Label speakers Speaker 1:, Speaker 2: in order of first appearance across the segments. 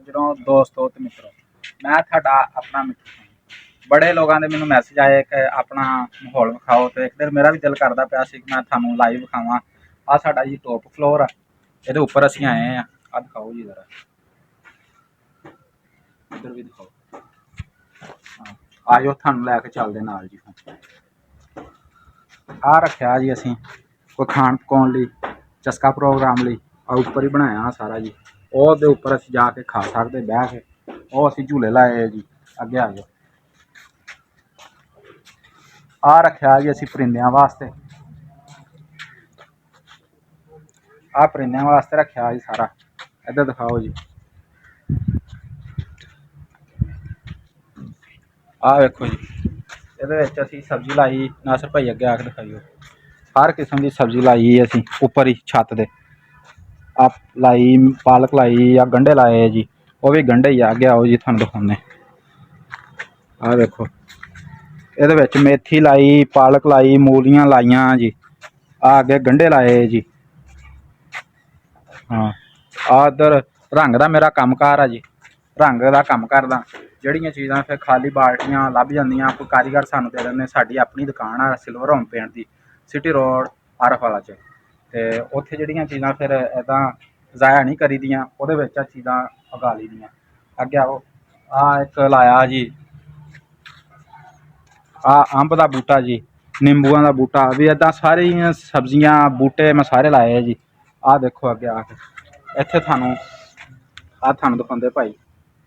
Speaker 1: सज्जनों दोस्तों तो मित्रों, मैं थाडा अपना मित्र बड़े लोगों के मैनू मैसेज आए कि अपना माहौल विखाओ। तो एक दिन मेरा भी दिल करता पाया कि मैं थानू लाइव विखावा। आ साडा जी टॉप फ्लोर आ, ये उपर असीं आए हैं। आ दिखाओ जी जरा, इधर भी दिखाओ। आजो थानू लैके चलदे नाल जी। आ रखा जी असीं कोई खाण पकाउण लई, चस्का प्रोग्राम लई उपर ही बनाया सारा जी। ਉਹਦੇ ਉੱਪਰ ਅਸੀਂ ਜਾ ਕੇ खा सकते बह के। ਉਹ ਅਸੀਂ झूले लाए जी। अगे आ जाओ। आ रखा जी असीं परिंदियां वास्ते, आ परिंदियां वास्ते रखा जी सारा। इधर दिखाओ जी, आ वेखो जी। ये असीं सब्जी लाई, नासर भाई अगे आके दिखाइयो। हर किस्म की सब्जी लाई असीं उपर ही छत दे। आप लाई पालक लाई या गंढे लाए जी, वो भी गंढे ही। अगे आओ जी थानू दिखाने। आ देखो ये मेथी लाई, पालक लाई, मूलियां लाइया जी। आ अगे गंढे लाए जी। हाँ आ इधर रंग का मेरा कम कार है जी, रंग का कम करदा। जड़ियाँ चीज़ां फिर खाली बाल्टियां लभ जांदियां, कोई कारीगर सानू दे दिंदे। साडी अपनी दुकान है सिल्वर होम पेंट की, सिटी रोड आरफ वाला च। ते उत्थे जड़ियां चीज़ां फिर इदां ज़ाया नहीं करी दियां, ओहदे विच चीज़ां उगा ली दियां। अगे आओ, आ एक लाया जी, आ अंब का बूटा जी, निंबुआ का बूटा भी। इदा सारी सब्जियां बूटे मैं सारे लाए जी। आ देखो अगे आके इत्थे थानू दिखाते भाई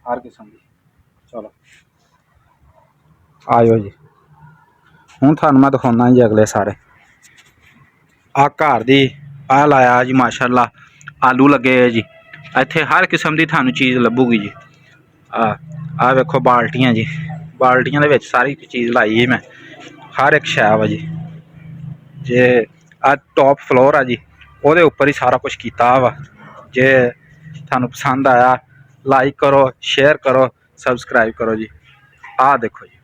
Speaker 1: हर किस्म की। चलो आयो जी, हूँ थानू मैं दिखाना जी अगले सारे। आ घर दी आ लाया जी माशाअल्लाह आलू लगे जी। इत्थे हर किस्म की थानू चीज़ लभूगी जी। आ वेखो बाल्टियां जी, बाल्टियां दे विच सारी चीज़ लाई है मैं, हर एक शै वा जी। जे आ टॉप फ्लोर आ जी, ओहदे उपर ही सारा कुछ कीता वा। जे थानू पसंद आया लाइक करो, शेयर करो, सबसक्राइब करो जी। आ देखो जी।